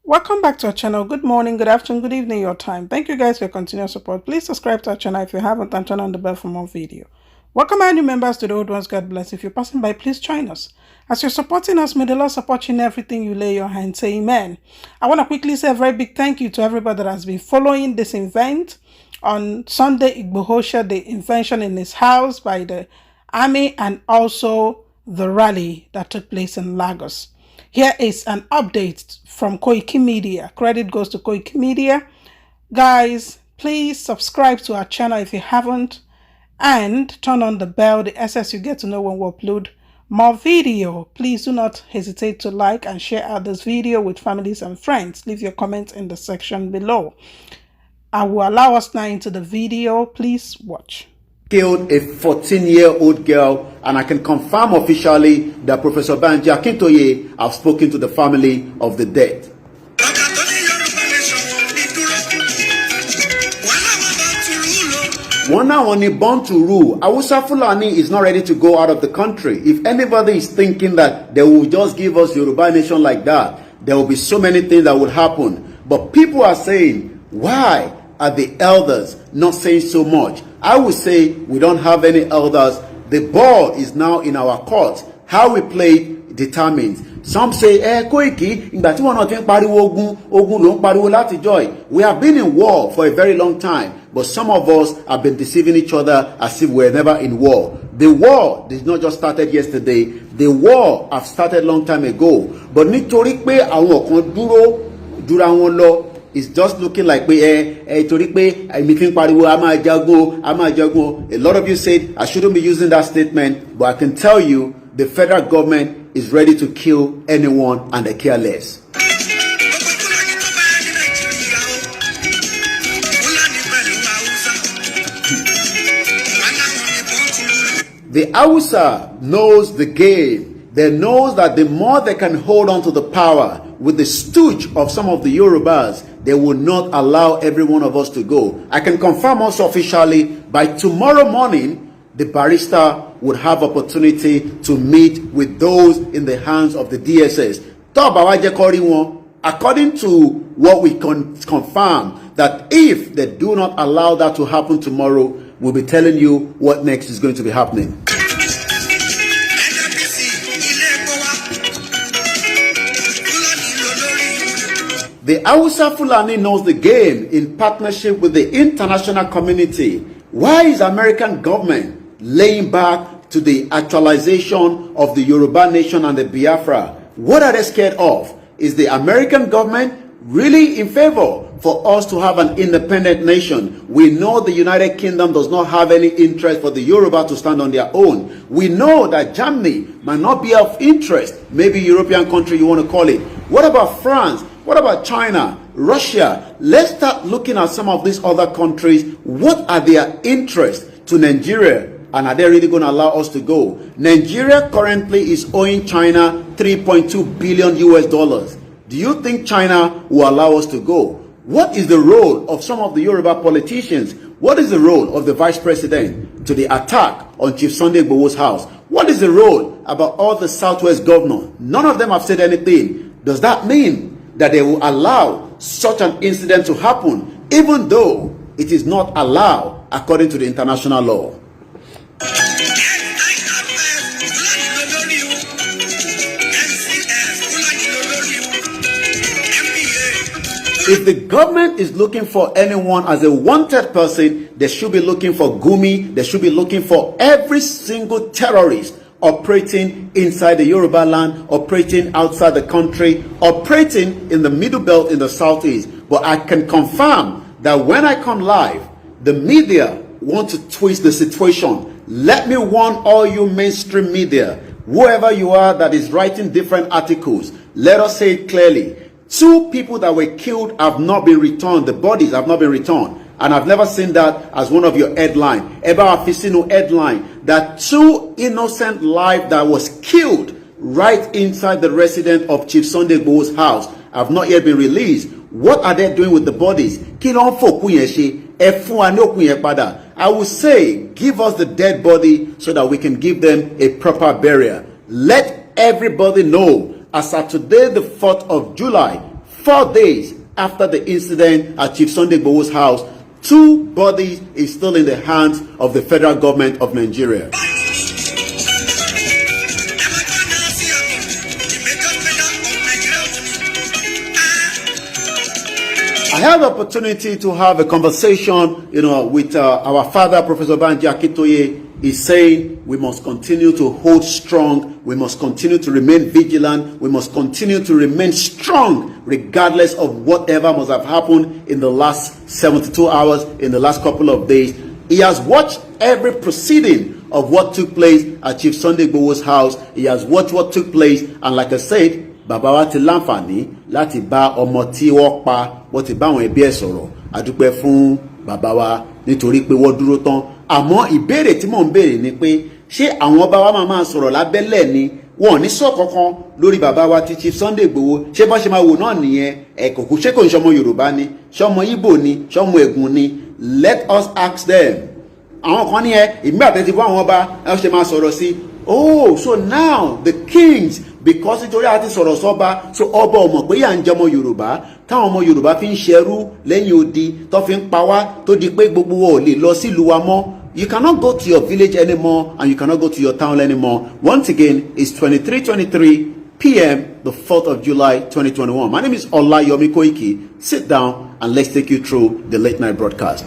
Welcome back to our channel. Good morning, good afternoon, good evening, your time. Thank you guys for your continued support. Please subscribe to our channel if you haven't and turn on the bell for more video. Welcome our new members to the old ones. God bless. If you're passing by, please join us. As you're supporting us, may the Lord support you in everything you lay your hand. Say amen. I want to quickly say a very big thank you to everybody that has been following this event. On Sunday, Igboho shared the invention in his house by the army and also the rally that took place in Lagos. Here is an update from Koiki Media. Credit goes to Koiki Media. Guys, please subscribe to our channel if you haven't and turn on the bell, the SS you get to know when we upload more video. Please do not hesitate to like and share out this video with families and friends. Leave your comments in the section below. I will allow us now into the video. Please watch. Killed a 14-year-old girl, and I can confirm officially that Professor Banji Akintoye have spoken to the family of the dead. One now only born to rule. Awusa Fulani is not ready to go out of the country. If anybody is thinking that they will just give us Yoruba nation like that, there will be so many things that will happen. But people are saying, why are the elders not saying so much? I would say we don't have any elders. The ball is now in our court. How we play determines. Some say, Koiki, we have been in war for a very long time, but some of us have been deceiving each other as if we're never in war. The war did not just started yesterday. The war have started long time ago. But nítorí pé àwọn kan dúra wọn lọ, it's just looking like a lot of you said I shouldn't be using that statement, but I can tell you the federal government is ready to kill anyone and they care less. The Hausa knows the game. They know that the more they can hold on to the power with the stooge of some of the Yorubas, they will not allow every one of us to go. I can confirm also officially by tomorrow morning, the barrister would have opportunity to meet with those in the hands of the DSS. According to what we can confirm, that if they do not allow that to happen tomorrow, we'll be telling you what next is going to be happening. The Hausa Fulani knows the game in partnership with the international community. Why is American government laying back to the actualization of the Yoruba nation and the Biafra? What are they scared of? Is the American government really in favor for us to have an independent nation? We know the United Kingdom does not have any interest for the Yoruba to stand on their own. We know that Germany might not be of interest, maybe European country you want to call it. What about France? What about China, Russia? Let's start looking at some of these other countries. What are their interests to Nigeria? And are they really going to allow us to go? Nigeria currently is owing China $3.2 billion US. Do you think China will allow us to go? What is the role of some of the Yoruba politicians? What is the role of the vice president to the attack on Chief Sunday Igboho's house? What is the role about all the Southwest governors? None of them have said anything. Does that mean that they will allow such an incident to happen, even though it is not allowed according to the international law? If the government is looking for anyone as a wanted person, they should be looking for Gumi. They should be looking for every single terrorist operating inside the Yoruba land, operating outside the country, operating in the middle belt in the southeast. But I can confirm that when I come live, the media want to twist the situation. Let me warn all you mainstream media, whoever you are that is writing different articles, let us say it clearly. 2 people that were killed have not been returned. The bodies have not been returned. And I've never seen that as one of your headline. Eba Afisino headline that 2 innocent lives that was killed right inside the residence of Chief Sunday Igboho's house have not yet been released. What are they doing with the bodies? I will say, give us the dead body so that we can give them a proper burial. Let everybody know, as of today, the 4th of July, 4 days after the incident at Chief Sunday Igboho's house, 2 bodies is still in the hands of the federal government of Nigeria. I had the opportunity to have a conversation, with our father, Professor Banji Akintoye. He's saying we must continue to hold strong. We must continue to remain vigilant. We must continue to remain strong regardless of whatever must have happened in the last 72 hours, in the last couple of days. He has watched every proceeding of what took place at Chief Sunday Igboho's house. He has watched what took place. And like I said, bàbá wa ti láǹfààní láti bá ọmọ tí wọ́n pa wọ́n ti bá àwọn ẹbí ẹ̀ sọ̀rọ̀. A dúpẹ́ fún bàbá wa nítorí pé wọ́n dúró tán. Àmọ́ ìbéèrè tí mò ń béèrè ni pé ṣé àwọn ọba wa máa sọ̀rọ̀ lábẹ́lẹ̀ ni wọn ò ní sọ kankan lórí bàbá wa ti Chief Sunday Igboho? Ṣé bọ́n ṣe máa wò náà nìyẹn? Ẹ̀kọ́ ṣé kò ń ṣọmọ Yorùbá ni, ṣọmọ Igbo ni, ṣọmọ Ẹ̀gùn ni? Let us ask them. Àwọn kan ní ìgbà àtẹ̀tí fún àwọn ọba ẹ ṣe máa sọ̀rọ̀ sí. Oh, so now the kings, because nítorí àti sọ̀rọ̀ sọ́ba, so ọba ọmọ pé yà ń jẹ́ ọmọ Yorùbá, táwọn ọmọ Yorùbá fi ń ṣẹrú lẹ́yìn odi tó fi ń pa wá tó di pé gbogbo wọn ò lè lọ sílùú wa mọ́. You cannot go to your village anymore and you cannot go to your town anymore. Once again, it's 23:23 p.m. the 4th of July 2021. My name is Olayomi Koiki. Sit down and let's take you through the late night broadcast.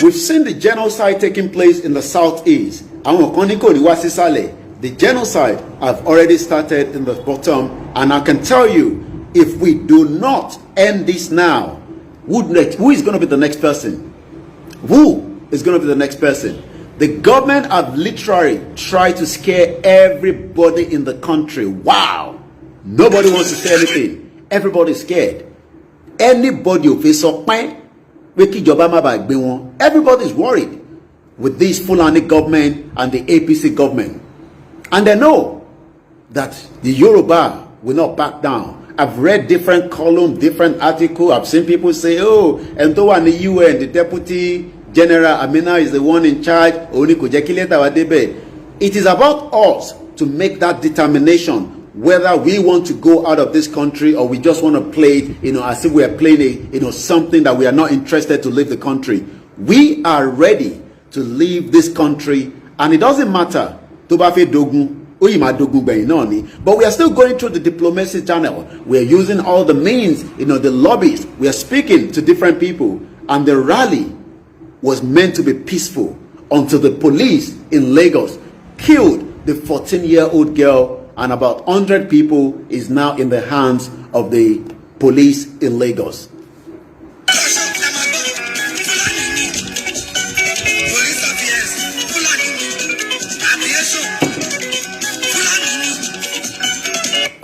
We've seen the genocide taking place in the southeast. The genocide have already started in the bottom, and I can tell you, if we do not end this now, who is going to be the next person? Who is going to be the next person? The government have literally tried to scare everybody in the country. Wow! Nobody wants to say anything. Everybody's scared. Anybody who faces up, everybody's worried with this Fulani government and the APC government. And they know that the Yoruba will not back down. I've read different columns, different articles. I've seen people say, oh, and though in the UN, the Deputy General Amina is the one in charge. It is about us to make that determination whether we want to go out of this country or we just want to play it, as if we are playing something that we are not interested to leave the country. We are ready to leave this country, and it doesn't matter. But we are still going through the diplomacy channel. We are using all the means, the lobbies. We are speaking to different people, and the rally was meant to be peaceful until the police in Lagos killed the 14-year-old girl, and about 100 people is now in the hands of the police in Lagos.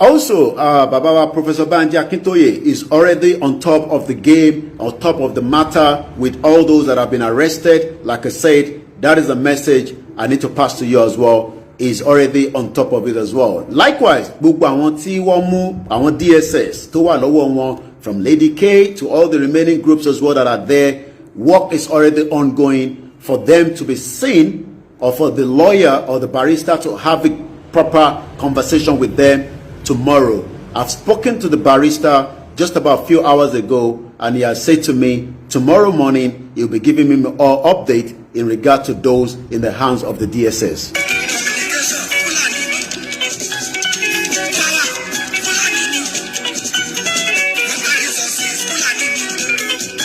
Also, Babawa Professor Banji Akintoye is already on top of the game, on top of the matter with all those that have been arrested. Like I said, that is a message I need to pass to you as well. Is already on top of it as well. Likewise, gbogbo àwọn tí wọ́n mú àwọn DSS tó wà lọ́wọ́ wọn, from Lady K to all the remaining groups as well that are there, work is already ongoing for them to be seen, or for the lawyer or the barrister to have a proper conversation with them tomorrow. I've spoken to the barrister just about a few hours ago, and he has said to me tomorrow morning he'll be giving me an update in regard to those in the hands of the DSS.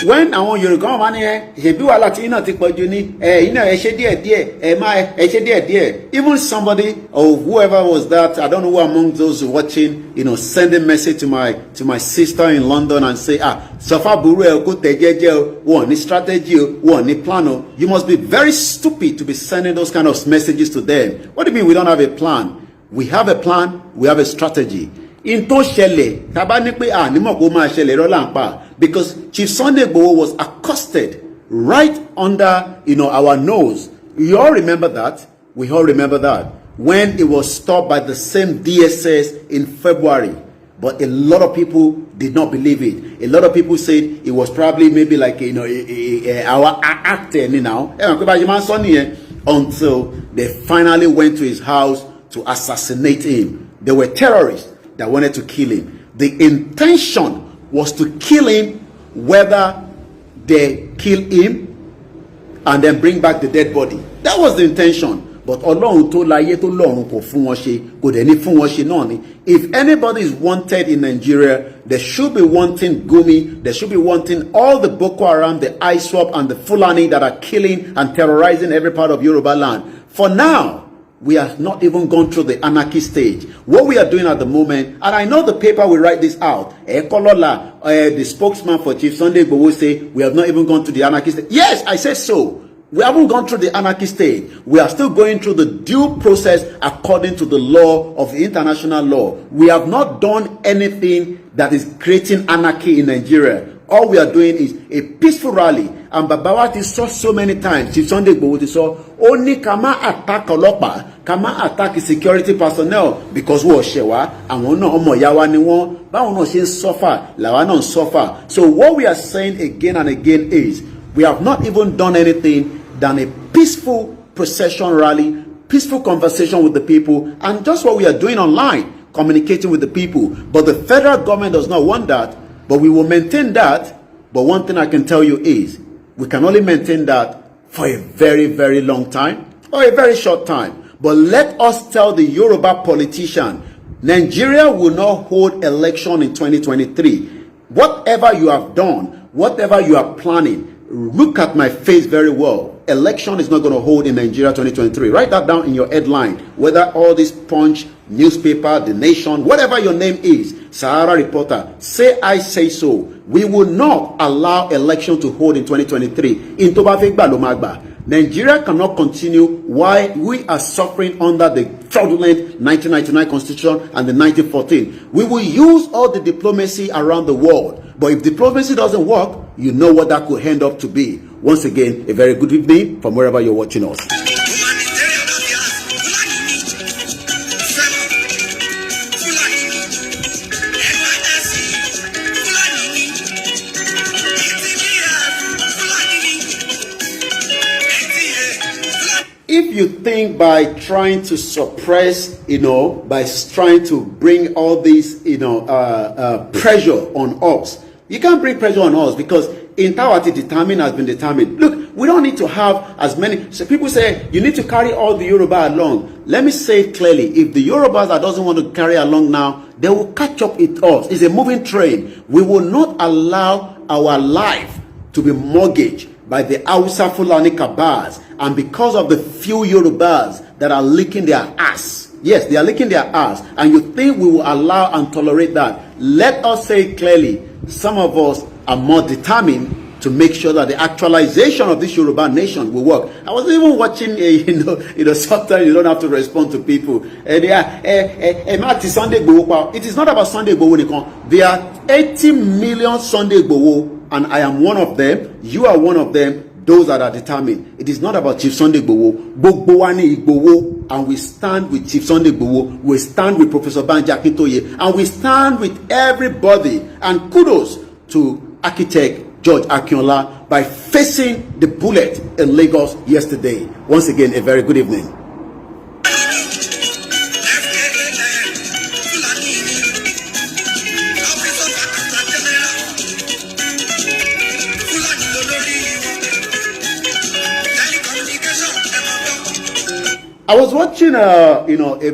When àwọn Yorùbá máa ní ṣebí wàhálà tí iná ti pọ̀jù ní iná ẹ ṣe díẹ̀, even somebody or whoever was that, I don't know who among those watching, send a message to my sister in London and say, sọfà burú ẹ kó tẹ jẹ́jẹ́ o, wọn ní strategy o, wọn ní plan o. You must be very stupid to be sending those kind of messages to them. What do you mean we don't have a plan? We have a plan, we have a strategy. In tó ṣẹlẹ̀, tá bá ní pé nímọ̀ kó máa ṣẹlẹ̀ rọ́ là ń pa, because Chief Sunday Igboho was accosted right under our nose. You all remember that? We all remember that when it was stopped by the same DSS in February. But a lot of people did not believe it. A lot of people said it was probably maybe like, our actor now. Until they finally went to his house to assassinate him. They were terrorists that wanted to kill him. The intention was to kill him, whether they kill him and then bring back the dead body. That was the intention. But Ọlọ́run tó láyé tó lọ́run kò fún wọn ṣe, kò dẹ̀ ní fún wọn ṣe náà ni. If anybody is wanted in Nigeria, they should be wanting Gumi, they should be wanting all the Boko Haram, the ISWAP and the Fulani that are killing and terrorizing every part of Yoruba land. For now, we have not even gone through the anarchy stage. What we are doing at the moment, and I know the paper will write this out. The spokesman for Chief Sunday Igboho say we have not even gone to the anarchy stage. Yes, I said so. We haven't gone through the anarchy stage. We are still going through the due process according to the law of the international law. We have not done anything that is creating anarchy in Nigeria. All we are doing is a peaceful rally. And Babawati saw so many times, Chief Sunday Igboho saw, only kama attack Olopa, kama attack security personnel, because we are shewa, and we know omo yawa ni won, ba we no se suffer, lawa no suffer. So what we are saying again and again is, we have not even done anything than a peaceful procession rally, peaceful conversation with the people, and just what we are doing online, communicating with the people. But the federal government does not want that, but we will maintain that. But one thing I can tell you is, we can only maintain that for a very, very long time, or a very short time. But let us tell the Yoruba politician, Nigeria will not hold election in 2023. Whatever you have done, whatever you are planning, look at my face very well. Election is not going to hold in Nigeria 2023. Write that down in your headline. Whether all this Punch, newspaper, The Nation, whatever your name is, Sahara Reporter, say I say so. We will not allow election to hold in 2023. In Tobafegba Lomagba, Nigeria cannot continue while we are suffering under the fraudulent 1999 constitution and the 1914. We will use all the diplomacy around the world. But if diplomacy doesn't work, you know what that could end up to be. Once again, a very good evening from wherever you're watching us. If you think by trying to suppress, by trying to bring all this, pressure on us, you can't bring pressure on us, because entirety determined has been determined. Look, we don't need to have as many. So people say you need to carry all the Yoruba along. Let me say it clearly: if the Yorubas that doesn't want to carry along now, they will catch up with us. It's a moving train. We will not allow our life to be mortgaged by the Hausa Fulani Kabars, and because of the few Yorubas that are licking their ass. Yes, they are licking their ass, and you think we will allow and tolerate that? Let us say it clearly: some of us are more determined to make sure that the actualization of this Yoruba nation will work. I was even watching, sometimes you don't have to respond to people. It is not about Sunday Igboho. There are 80 million Sunday Igboho, and I am one of them. You are one of them. Those that are determined. It is not about Chief Sunday Igboho. Gbogbo wa ni Igboho, and we stand with Chief Sunday Igboho. We stand with Professor Banji Akintoye, and we stand with everybody. And kudos to architect George Akinola by facing the bullet in Lagos yesterday. Once again, a very good evening. I was watching, a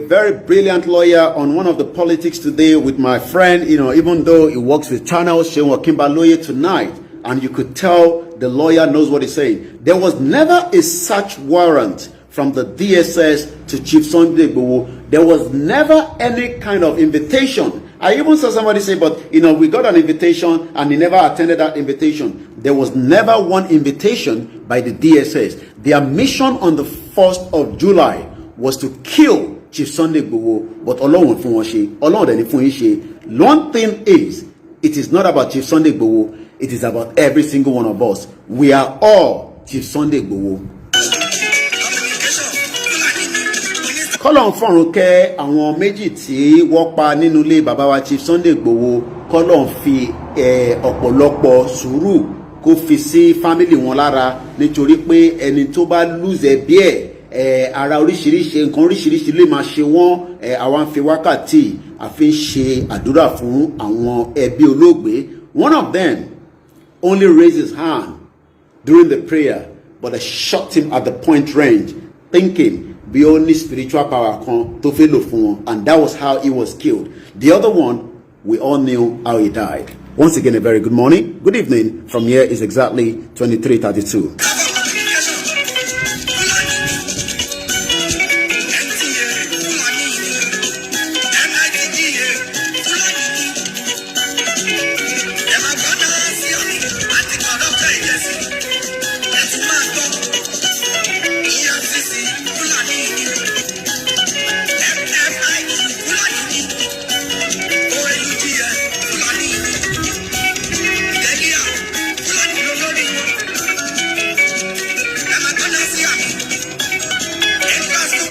very brilliant lawyer on one of the politics today with my friend, even though he works with channels, Shewa Kimbaloye tonight, and you could tell the lawyer knows what he's saying. There was never a search warrant from the DSS to Chief Sunday Igboho. There was never any kind of invitation. I even saw somebody say, but, we got an invitation and he never attended that invitation. There was never one invitation by the DSS. Their mission on the 1st of July was to kill Chief Sunday Igboho, but One thing is, it is not about Chief Sunday Igboho, it is about every single one of us. We are all Chief Sunday Igboho. kọ́lọ́n fọ̀run kẹ́ àwọn méjì tí wọ́n pa nínú ilé bàbá wa Chief Sunday Igboho, kọ́lọ́n fi ọ̀pọ̀lọpọ̀ sùúrù kó fi sí fámìlì wọn lára, nítorí pé ẹni tó bá lùzẹ̀ bí ara oríṣiríṣi nǹkan oríṣiríṣi lè máa ṣe wọ́n. Àwa ń fi wákàtí àfi ń ṣe àdúrà fún àwọn ẹbí olóògbé. One of them only raised his hand during the prayer, but they shot him at the point range, thinking the only spiritual power kan tó fẹ́ lò fún wọn, and that was how he was killed. The other one, we all knew how he died. Once again, a very good morning, good evening. From here is exactly 23:32.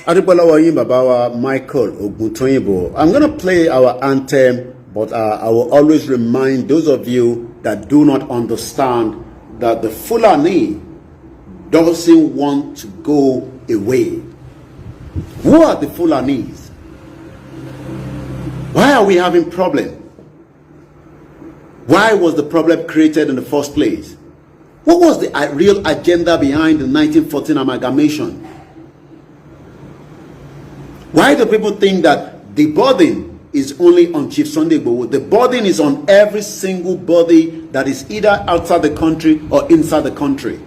Adibolawayin Babawa Michael Oguntoyinbo. I'm going to play our anthem, but I will always remind those of you that do not understand that the Fulani doesn't want to go away. Who are the Fulanis? Why are we having problem? Why was the problem created in the first place? What was the real agenda behind the 1914 amalgamation? Why do people think that the burden is only on Chief Sunday Igboho? The burden is on every single body that is either outside the country or inside the country.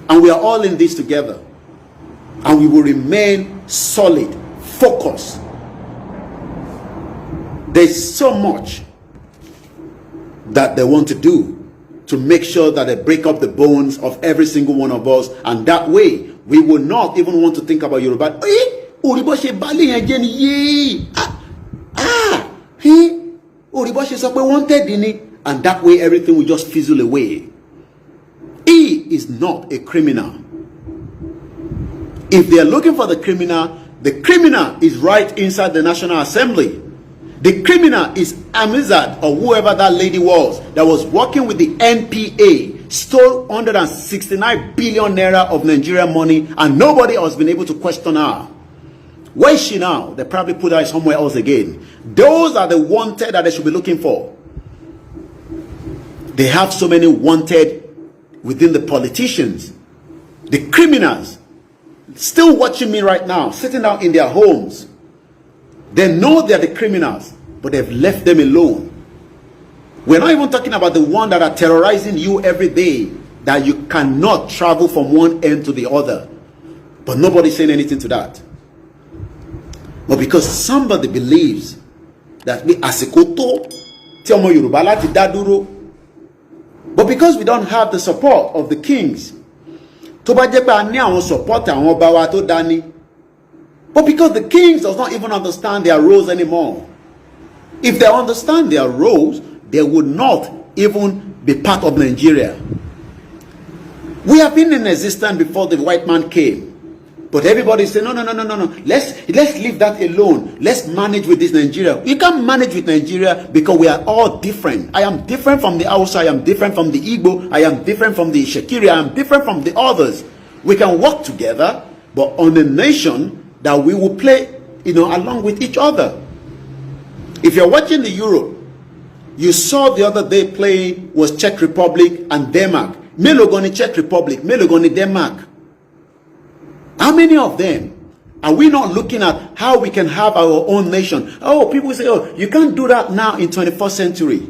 And we are all in this together. And we will remain solid, focused. There's so much that they want to do to make sure that they break up the bones of every single one of us. And that way, we will not even want to think about Yoruba. Oribo ṣe bale yẹn jẹ́ ni yee Oribo ṣe sọ pé wanted ni, and that way everything will just fizzle away. He is not a criminal. If they are looking for the criminal is right inside the National Assembly. The criminal is Amizad, or whoever that lady was that was working with the NPA, stole 169 billion naira of Nigerian money, and nobody has been able to question her. Where is she now? They probably put her somewhere else again. Those are the wanted that they should be looking for. They have so many wanted within the politicians. The criminals still watching me right now, sitting down in their homes. They know they're the criminals, but they've left them alone. We're not even talking about the one that are terrorizing you every day, that you cannot travel from one end to the other. But nobody's saying anything to that. But because somebody believes that we asikoto ti ọmọ Yorùbá láti dá dúró, but because we don't have the support of the kings, tó bá jẹ́ pé a ní àwọn support àwọn ọba wa tó dání, but because the kings does not even understand their roles anymore. If they understand their roles, they would not even be part of Nigeria. We have been in existence before the white man came. But everybody say no. Let's leave that alone. Let's manage with this Nigeria. We can't manage with Nigeria because we are all different. I am different from the Hausa. I am different from the Igbo. I am different from the Shekiri. I am different from the others. We can work together, but on a nation that we will play, along with each other. If you're watching the Europe, you saw the other day playing was Czech Republic and Denmark. Mélòó gan ni Czech Republic, mélòó gan ni Denmark. How many of them are we not looking at how we can have our own nation? Oh, people say, oh, you can't do that now in 21st century.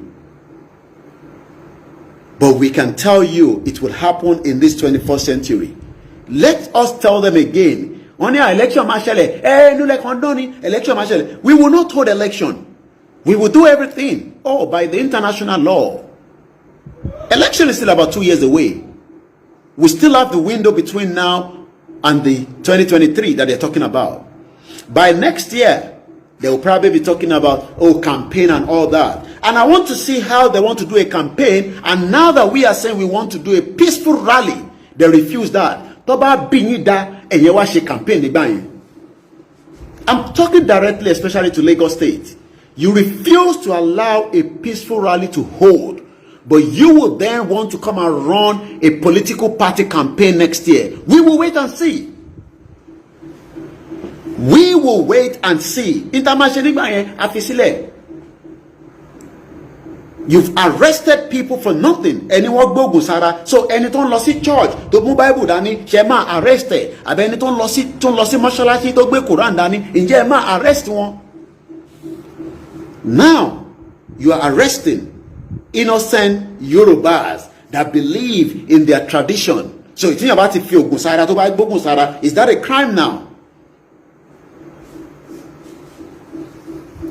But we can tell you it will happen in this 21st century. Let us tell them again. Election we will not hold election. We will do everything. Oh, by the international law. Election is still about 2 years away. We still have the window between now and the 2023 that they're talking about. By next year, they will probably be talking about, campaign and all that. And I want to see how they want to do a campaign. And now that we are saying we want to do a peaceful rally, they refuse that. Toba binida enyewa she campaign. I'm talking directly, especially to Lagos State. You refuse to allow a peaceful rally to hold, but you will then want to come and run a political party campaign next year. We will wait and see. We will wait and see. You've arrested people for nothing. Anyone go Gusara. So anything lost in church. The Bible dani. Shema arrested. Abe anything lost in mashalashi to gbe Quran dani. Inje ma arrest one. Now you are arresting innocent Yorubas that believe in their tradition. So you think about if you Gusara to buy Gusara, is that a crime now?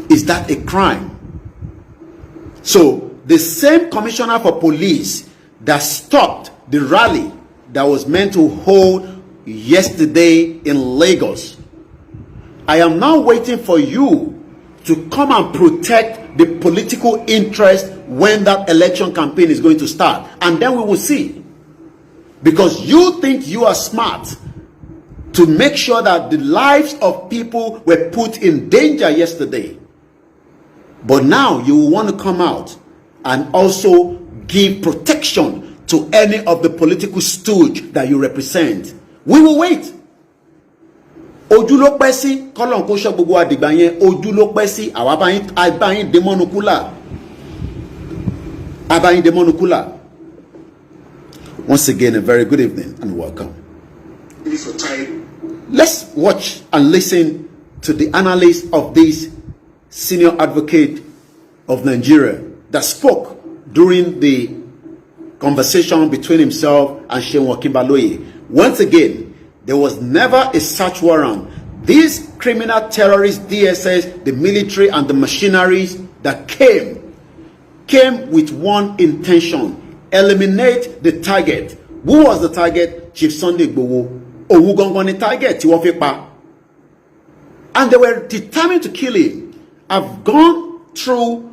Is that a crime? So the same commissioner for police that stopped the rally that was meant to hold yesterday in Lagos, I am now waiting for you to come and protect the political interest when that election campaign is going to start. And then we will see. Because you think you are smart to make sure that the lives of people were put in danger yesterday. But now you will want to come out and also give protection to any of the political stooge that you represent. We will wait. Ojú ló pẹ́ sí kọ́lọ́n kó ṣọ́ gbogbo àdìgbà yẹn. Ojú ló pẹ́ sí àwa abáyín demonukula. Abáyín demonukula. Once again, a very good evening and welcome. Let's watch and listen to the analyst of this senior advocate of Nigeria that spoke during the conversation between himself and Seun Okinbaloye. Once again, there was never a search warrant. These criminal terrorists, DSS, the military and the machineries that came with one intention: eliminate the target. Who was the target? Chief Sunday Igboho. Òun gangan ni target tí wọ́n fi pa. And they were determined to kill him. I've gone through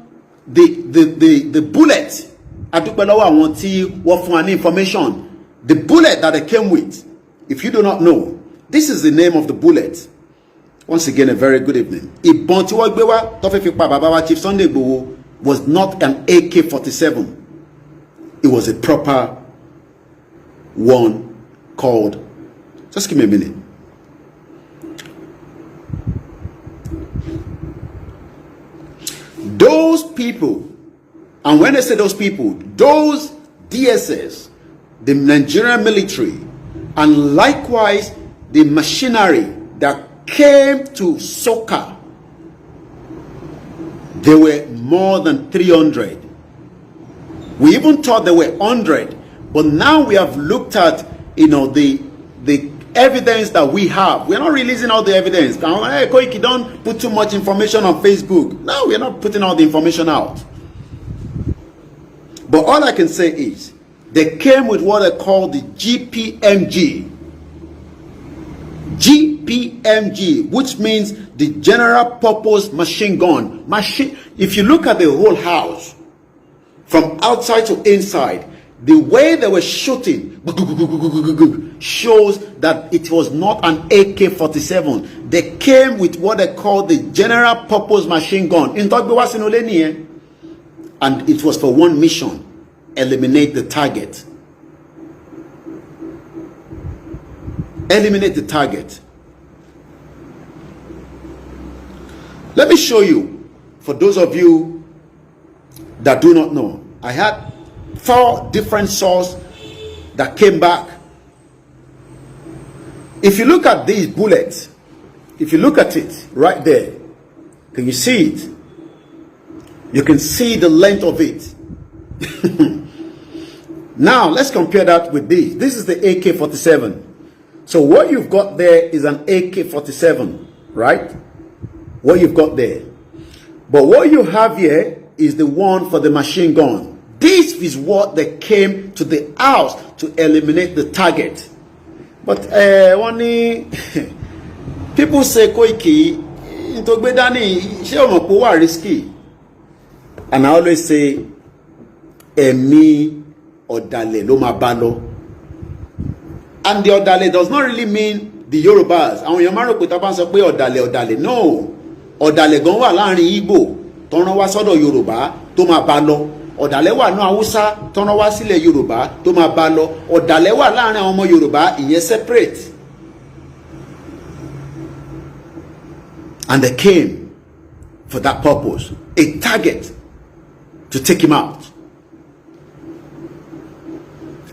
the bullet. Adúpẹ́lọ́wọ́ àwọn tí wọ́n fún wa ní information. The bullet that they came with. If you do not know, this is the name of the bullet. Once again, a very good evening. Ìbọn tí wọ́n gbé wá tó fi pa bàbá wa Chief Sunday Igboho was not an AK-47. It was a proper one called. Just give me a minute. Those people, and when I say those people, those DSS, the Nigerian military, and likewise the machinery that came to Soka, there were more than 300. We even thought there were 100, but now we have looked at, the evidence that we have. We're not releasing all the evidence. Hey, Koiki, don't put too much information on Facebook. No, we're not putting all the information out. But all I can say is, they came with what they call the GPMG. GPMG, which means the General Purpose Machine Gun. If you look at the whole house, from outside to inside, the way they were shooting shows that it was not an AK-47. They came with what they call the General Purpose Machine Gun. And it was for one mission: eliminate the target. Eliminate the target. Let me show you, for those of you that do not know, I had 4 different sources that came back. If you look at these bullets, if you look at it right there, can you see it? You can see the length of it. Now let's compare that with this. This is the AK-47. So what you've got there is an AK-47, right? What you've got there. But what you have here is the one for the machine gun. This is what they came to the house to eliminate the target. But people say, Koiki, risky. And I always say, Emi Odale lo ma ba lo. And the Odale does not really mean the Yorubas. Àwọn èèyàn máa rò pé tá a bá ń sọ pé ọ̀dàlẹ̀ no, ọ̀dàlẹ̀ gan wà láàrin Igbo tó rán wá sọ́dọ̀ Yorùbá tó máa bá lọ. Ọ̀dàlẹ̀ wà ní Haúsá tó rán wá sílẹ̀ Yorùbá tó máa bá lọ. Ọ̀dàlẹ̀ wà láàrin àwọn ọmọ Yorùbá, ìyẹn separate. And they came for that purpose, a target to take him out.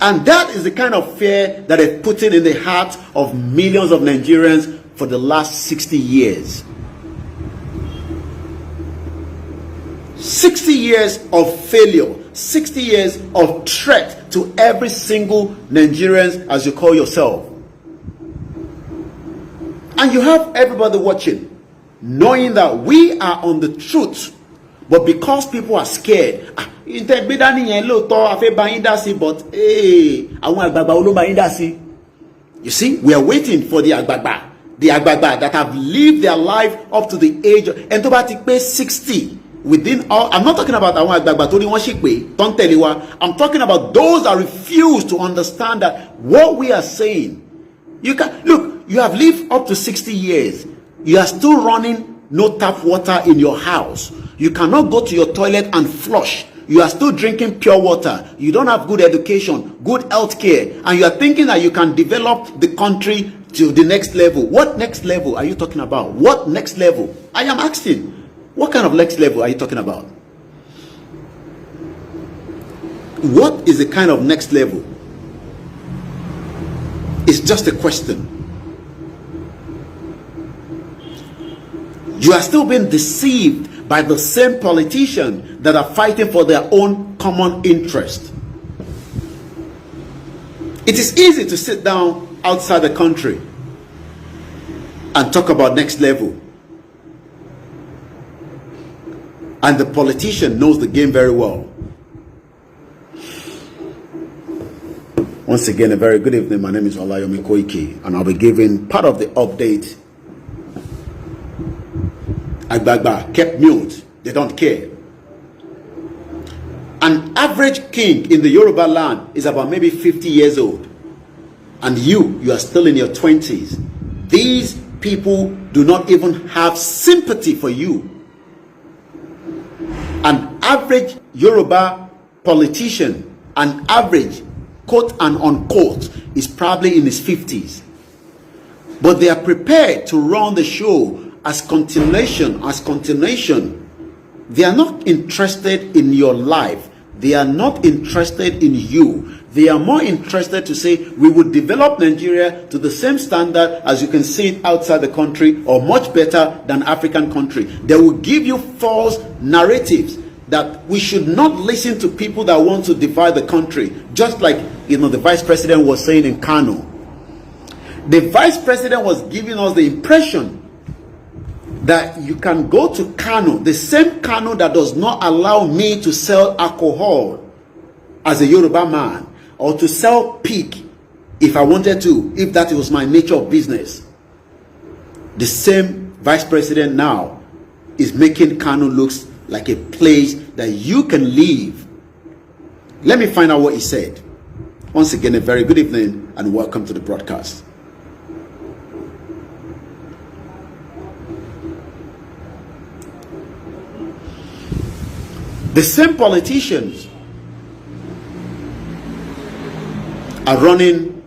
And that is the kind of fear that they've put in the hearts of millions of Nigerians for the last 60 years. 60 years of failure, 60 years of threat to every single Nigerian, as you call yourself. And you have everybody watching, knowing that we are on the truth, but because people are scared, but you see, we are waiting for the Agbagba that have lived their life up to the age of, and to 60 within all. I'm not talking about àwọn Agbagba tó ní wọ́n ṣì pé tó ń tẹ̀lé wa. I'm talking about those that refuse to understand that what we are saying. You can look, you have lived up to 60 years. You are still running no tap water in your house. You cannot go to your toilet and flush. You are still drinking pure water. You don't have good education, good health care, and you are thinking that you can develop the country to the next level. What next level are you talking about? What next level? I am asking. What kind of next level are you talking about? What is the kind of next level? It's just a question. You are still being deceived by the same politicians that are fighting for their own common interest. It is easy to sit down outside the country and talk about next level. And the politician knows the game very well. Once again, a very good evening. My name is Olayomi Koiki, and I'll be giving part of the update. Agbagba kept mute. They don't care. An average king in the Yoruba land is about maybe 50 years old. And you are still in your 20s. These people do not even have sympathy for you. An average Yoruba politician, an average quote and unquote, is probably in his 50s. But they are prepared to run the show as continuation. They are not interested in your life. They are not interested in you. They are more interested to say, we would develop Nigeria to the same standard as you can see it outside the country, or much better than African country. They will give you false narratives that we should not listen to people that want to divide the country. Just like, the vice president was saying in Kano. The vice president was giving us the impression that you can go to Kano, the same Kano that does not allow me to sell alcohol as a Yoruba man, or to sell pig if I wanted to, if that was my nature of business. The same vice president now is making Kano looks like a place that you can live. Let me find out what he said. Once again, a very good evening and welcome to the broadcast. The same politicians are running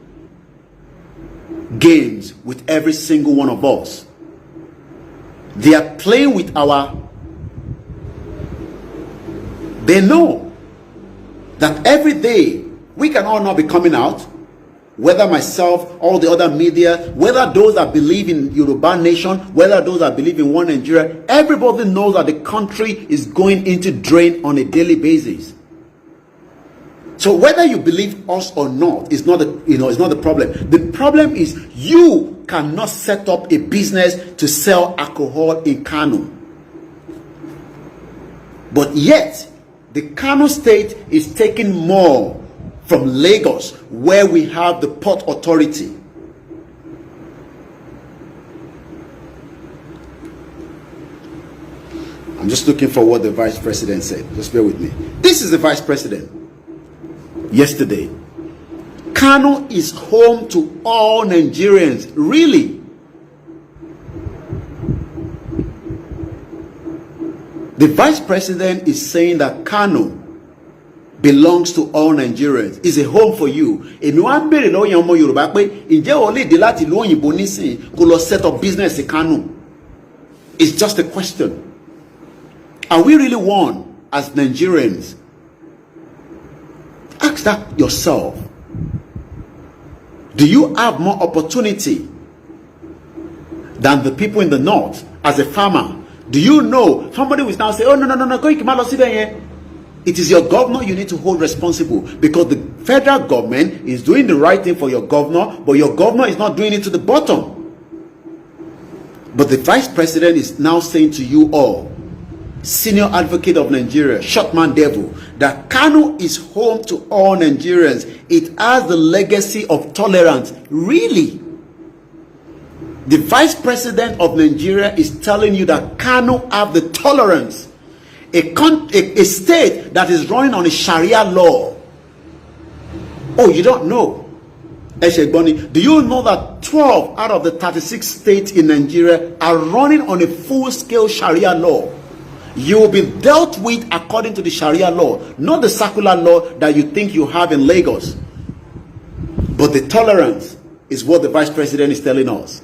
games with every single one of us. They are playing with they know that every day we can all not be coming out, whether myself, all the other media, whether those that believe in Yoruba nation, whether those that believe in one Nigeria, everybody knows that the country is going into drain on a daily basis. So whether you believe us or not is not it's not the problem. The problem is you cannot set up a business to sell alcohol in Kano. But yet, the Kano state is taking more from Lagos, where we have the port authority. I'm just looking for what the vice president said. Just bear with me. This is the vice president. Yesterday, Kano is home to all Nigerians. Really? The vice president is saying that Kano belongs to all Nigerians. It's a home for you. Èmi wá ń béèrè lọ́wọ́ ọmọ Yorùbá pé ǹjẹ́ o lè dé láti ìlú òyìnbó nísìn kó lọ set up business in Kano? It's just a question. Are we really one as Nigerians? Ask that yourself. Do you have more opportunity than the people in the north as a farmer? Do you know somebody will now say, oh, no, go it is your governor you need to hold responsible, because the federal government is doing the right thing for your governor, but your governor is not doing it to the bottom. But the vice president is now saying to you all, senior advocate of Nigeria, Shotman Devil, that Kano is home to all Nigerians. It has the legacy of tolerance. Really? The vice president of Nigeria is telling you that Kano have the tolerance. A state that is running on a Sharia law. Oh, you don't know? Do you know that 12 out of the 36 states in Nigeria are running on a full-scale Sharia law? You will be dealt with according to the Sharia law, not the secular law that you think you have in Lagos. But the tolerance is what the vice president is telling us.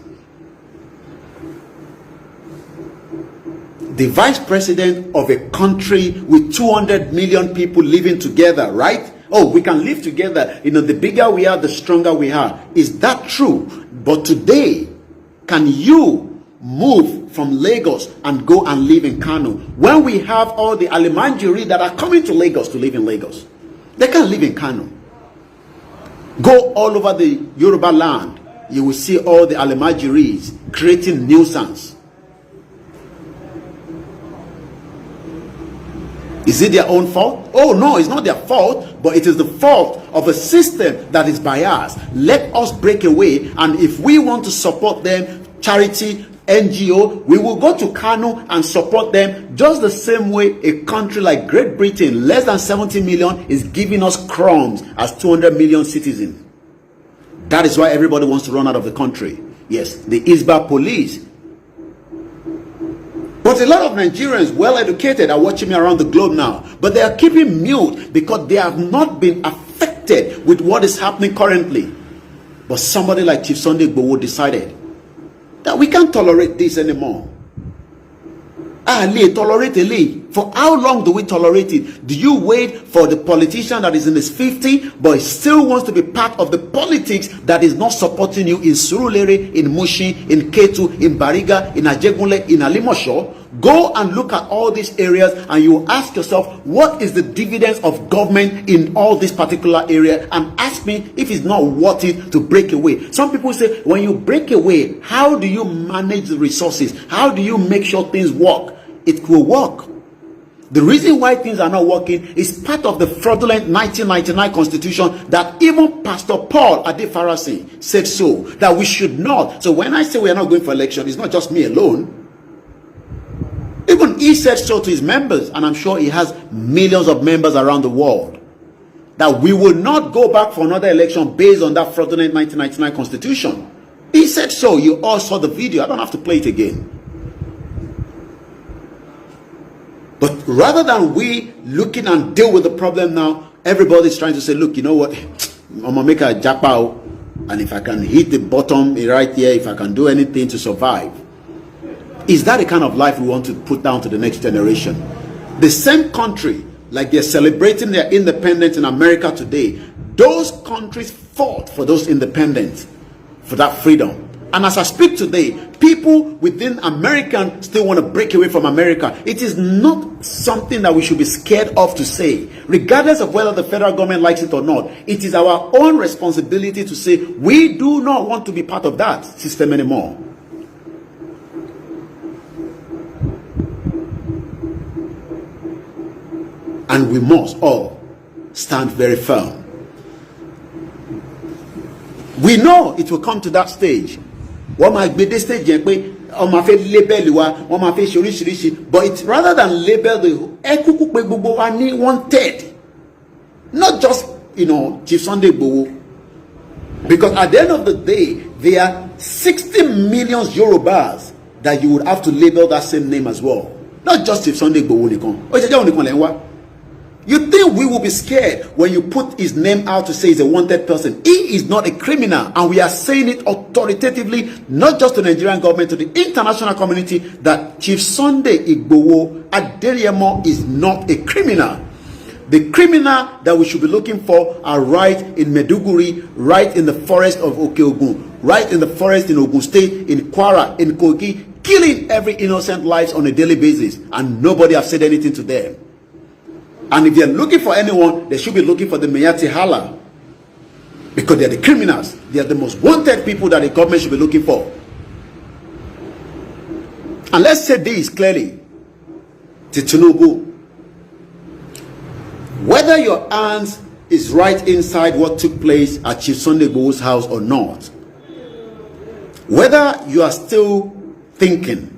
The vice president of a country with 200 million people living together, right? Oh, we can live together. You know, the bigger we are, the stronger we are. Is that true? But today, can you move from Lagos and go and live in Kano when we have all the Alimanjiri that are coming to Lagos to live in Lagos? They can't live in Kano. Go all over the Yoruba land. You will see all the Alimanjiris creating nuisance. Is it their own fault? Oh no, it's not their fault, but it is the fault of a system that is biased. Let us break away, and if we want to support them, charity, NGO, we will go to Kano and support them just the same way a country like Great Britain, less than 70 million, is giving us crumbs as 200 million citizens. That is why everybody wants to run out of the country. Yes, the Isba police. But a lot of Nigerians, well educated, are watching me around the globe now. But they are keeping mute because they have not been affected with what is happening currently. But somebody like Chief Sunday Igboho decided that we can't tolerate this anymore. Tolerate it. For how long do we tolerate it? Do you wait for the politician that is in his 50s but still wants to be part of the politics that is not supporting you in Surulere, in Mushin, in Ketu, in Bariga, in Ajegunle, in Alimosho? Go and look at all these areas and you ask yourself, what is the dividends of government in all this particular area? And ask me if it's not worth it to break away. Some people say, when you break away, how do you manage the resources? How do you make sure things work? It will work. The reason why things are not working is part of the fraudulent 1999 constitution that even Pastor Paul Adefarasi said so, that we should not. So when I say we are not going for election, it's not just me alone. Even he said so to his members, and I'm sure he has millions of members around the world, that we will not go back for another election based on that fraudulent 1999 constitution. He said so. You all saw the video. I don't have to play it again. But rather than we looking and deal with the problem now, everybody's trying to say, look, you know what, I'm going to make a jackpot, and if I can hit the bottom right here, if I can do anything to survive. Is that the kind of life we want to put down to the next generation? The same country, like they're celebrating their independence in America today, those countries fought for those independence, for that freedom. And as I speak today, people within America still want to break away from America. It is not something that we should be scared of to say. Regardless of whether the federal government likes it or not, it is our own responsibility to say, we do not want to be part of that system anymore. And we must all stand very firm. We know it will come to that stage. What might be this stage, but it's rather than label the wanted, not just, Chief Sunday Igboho, Because at the end of the day, there are 60 million Yorubas that you would have to label that same name as well. Not just if Sunday Igboho. You think we will be scared when you put his name out to say he's a wanted person? He is not a criminal, and we are saying it authoritatively, not just to the Nigerian government, to the international community, that Chief Sunday Igboho Aderiemo is not a criminal. The criminal that we should be looking for are right in Meduguri, right in the forest of Okeogun, right in the forest in Ogun State, in Kwara, in Kogi, killing every innocent lives on a daily basis, and nobody has said anything to them. And if they're looking for anyone, they should be looking for the Meyati Hala, because they're the criminals. They are the most wanted people that the government should be looking for. And let's say this clearly to Tinubu. Whether your hands is right inside what took place at Chief Sunday Igboho's house or not, whether you are still thinking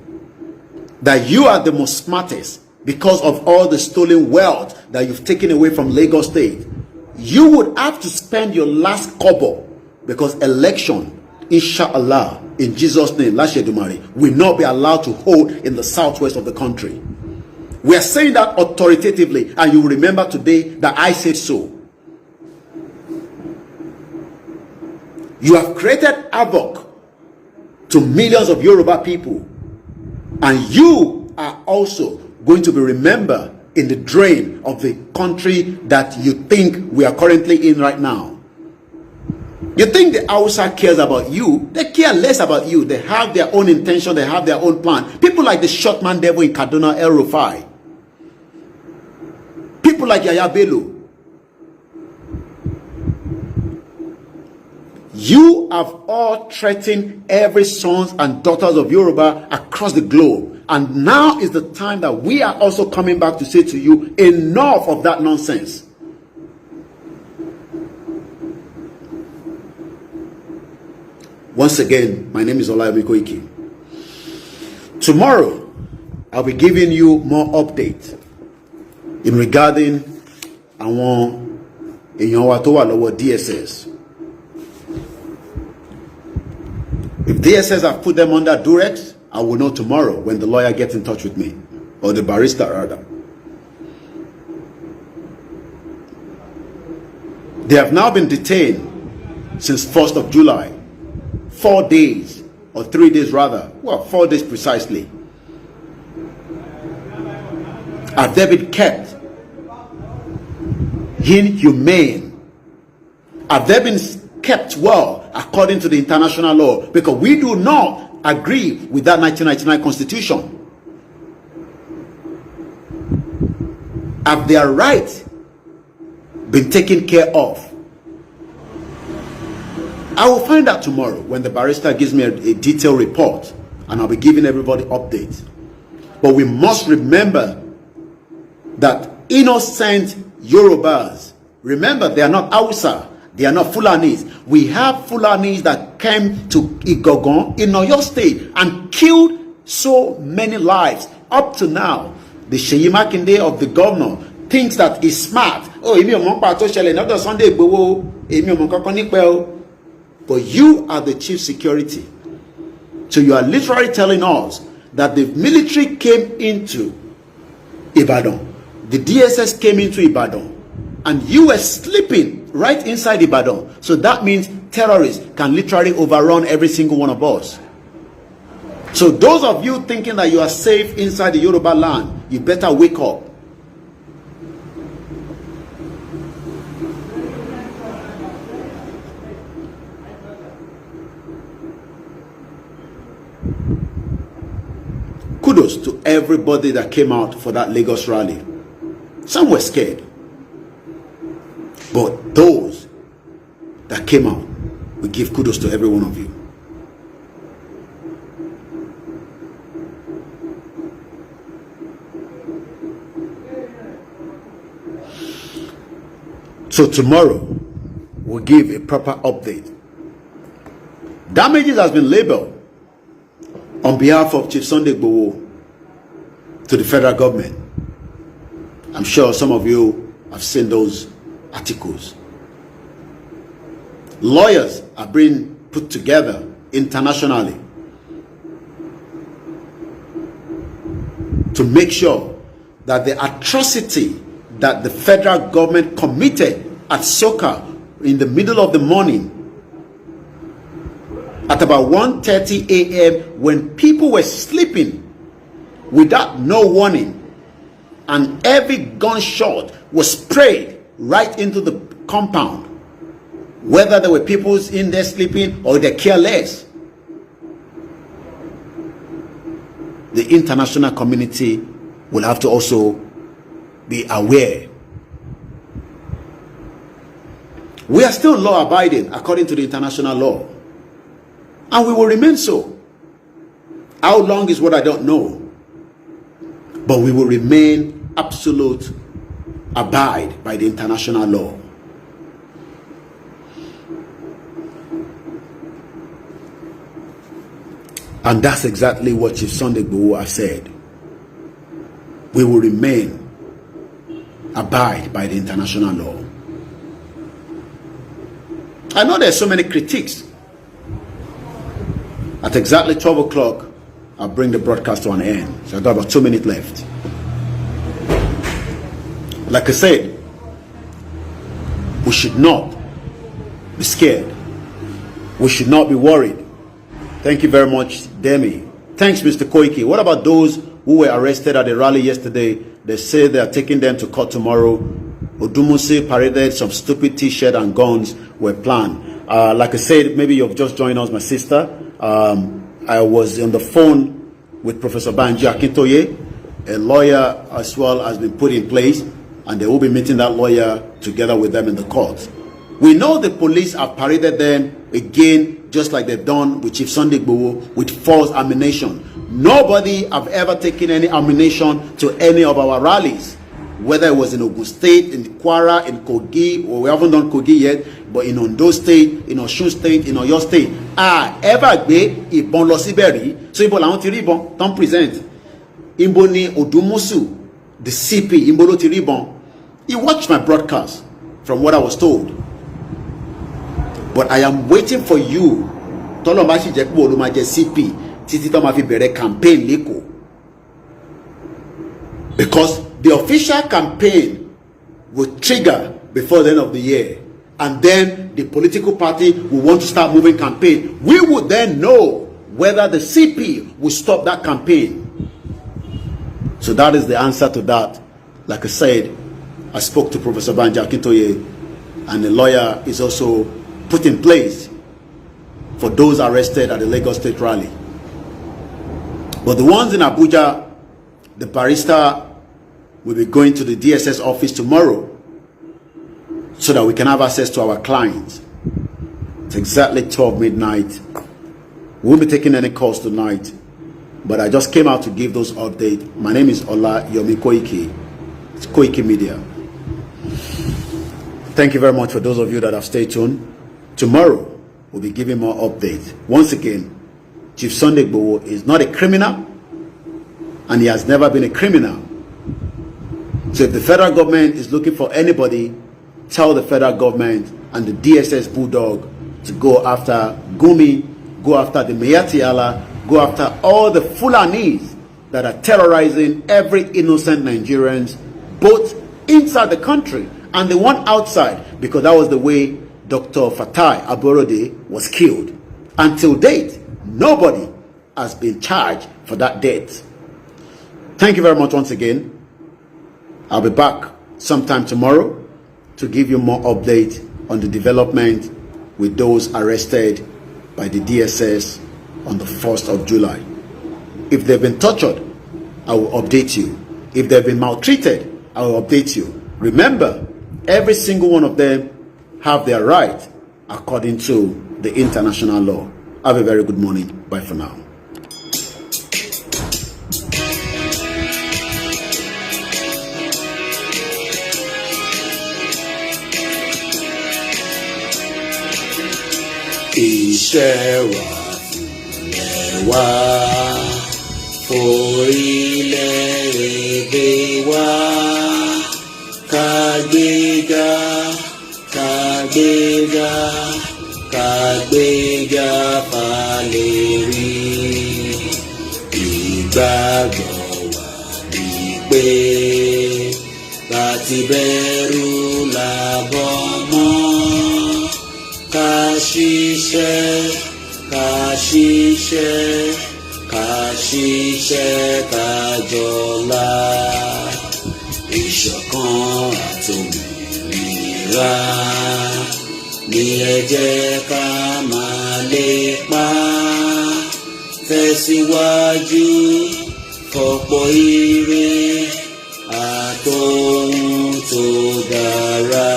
that you are the most smartest because of all the stolen wealth that you've taken away from Lagos State, you would have to spend your last kobo, because election, inshallah, in Jesus' name, Lashedumari, will not be allowed to hold in the southwest of the country. We are saying that authoritatively, and you will remember today that I said so. You have created havoc to millions of Yoruba people, and you are also going to be remembered in the drain of the country that you think we are currently in right now. You think the Hausa cares about you? They care less about you. They have their own intention. They have their own plan. People like the shotman devil in Kaduna, El Rufai. People like Yaya Bello. You have all threatened every sons and daughters of Yoruba across the globe. And now is the time that we are also coming back to say to you, enough of that nonsense. Once again, my name is Olayomi Koiki. Tomorrow, I'll be giving you more updates in regarding àwọn èèyàn wa tó wà lọ́wọ́ DSS. If DSS have put them under duress, I will know tomorrow when the lawyer gets in touch with me, or the barrister rather. They have now been detained since 1st of July. 4 days, or 3 days rather. Well, 4 days precisely. Have they been kept inhumane? Have they been kept well according to the international law? Because we do not agree with that 1999 constitution. Have their rights been taken care of? I will find out tomorrow when the barrister gives me a detailed report, and I'll be giving everybody updates. But we must remember that innocent Yorubas, remember, they are not Hausa, they are not Fulanis. We have Fulanis that came to Igboho in Oyo State and killed so many lives. Up to now, the Seyi Makinde of the governor thinks that he's smart. Oh, èmi ò mọ̀ pa tó ṣẹlẹ̀ lọ́dọ̀ Sunday Igboho, èmi ò mọ̀ kankan nípa o. But you are the chief security. So you are literally telling us that the military came into Ibadan. The DSS came into Ibadan. And you were sleeping right inside Ibadan. So that means terrorists can literally overrun every single one of us. So those of you thinking that you are safe inside the Yoruba land, you better wake up. Kudos to everybody that came out for that Lagos rally. Some were scared. But those that came out, we give kudos to every one of you. So tomorrow, we'll give a proper update. Damages has been labeled on behalf of Chief Sunday Igboho to the federal government. I'm sure some of you have seen those articles. Lawyers are being put together internationally to make sure that the atrocity that the federal government committed at Soka in the middle of the morning at about 1:30 a.m. when people were sleeping without no warning, and every gunshot was sprayed right into the compound, whether there were people in there sleeping or they're careless. The international community will have to also be aware. We are still law abiding according to the international law, and we will remain so. How long is what I don't know, but we will remain absolute abide by the international law. And that's exactly what Chief Sunday Igboho has said. We will remain abide by the international law. I know there's so many critiques. At exactly 12 o'clock, I'll bring the broadcast to an end. So I've got about 2 minutes left. Like I said, we should not be scared. We should not be worried. Thank you very much, Demi. Thanks, Mr. Koiki. What about those who were arrested at the rally yesterday? They say they are taking them to court tomorrow. Odumusi paraded some stupid t-shirt and guns were planned. Like I said, maybe you've just joined us, my sister. I was on the phone with Professor Banji Akintoye. A lawyer as well has been put in place, and they will be meeting that lawyer together with them in the court. We know the police have paraded them again, just like they've done with Chief Sunday Igboho, with false ammunition. Nobody have ever taken any ammunition to any of our rallies, whether it was in Ogun State, in Kwara, in Kogi, or we haven't done Kogi yet, but in Ondo State, in Osun State, in Oyo State. Ever gbé ìbọn lọ síbẹ̀ rí? So ìbọn làwọn ti rí ìbọn, don't present. Ìbọn ni Odumusu, the CP, ìbọn ló ti rí ìbọn. He watched my broadcast from what I was told. But I am waiting for you. Tọ́lọ́ bá sì jẹ́ pé olú máa jẹ́ CP títí tó máa fi bẹ̀rẹ̀ campaign lẹ́kọ̀ọ́. Because the official campaign will trigger before the end of the year. And then the political party will want to start moving campaign. We would then know whether the CP will stop that campaign. So that is the answer to that. Like I said, I spoke to Professor Banji Akintoye, and the lawyer is also put in place for those arrested at the Lagos State rally. But the ones in Abuja, the barrister will be going to the DSS office tomorrow so that we can have access to our clients. It's exactly 12 midnight. We won't be taking any calls tonight, but I just came out to give those updates. My name is Ola Yomi Koiki. It's Koiki Media. Thank you very much for those of you that have stayed tuned. Tomorrow, we'll be giving more updates. Once again, Chief Sunday Igboho is not a criminal, and he has never been a criminal. So if the federal government is looking for anybody, tell the federal government and the DSS bulldog to go after Gumi, go after the Meyatiala, go after all the Fulanis that are terrorizing every innocent Nigerians, both inside the country and the one outside, because that was the way Dr. Fatai Aborode was killed. Until date, nobody has been charged for that death. Thank you very much once again. I'll be back sometime tomorrow to give you more updates on the development with those arrested by the DSS on the 1st of July. If they've been tortured, I will update you. If they've been maltreated, I will update you. Remember, every single one of them have their right according to the international law. Have a very good morning. Bye for now. Iṣẹ́ wa orílẹ̀-èdè wa ká gbéga. kàgbéga fàlérí. Ìgbàgbọ́ wa ni pé láti bẹ̀rù làbọ̀ mọ́. Ká ṣiṣẹ́, ká ṣiṣẹ́, ká ṣiṣẹ́ ká jọlá. Ìṣọ̀kan àtòmìnira ni ẹ jẹ́ ká máa lépa. Tẹ̀síwájú fọ̀pọ̀ ire àtòhun tó dára.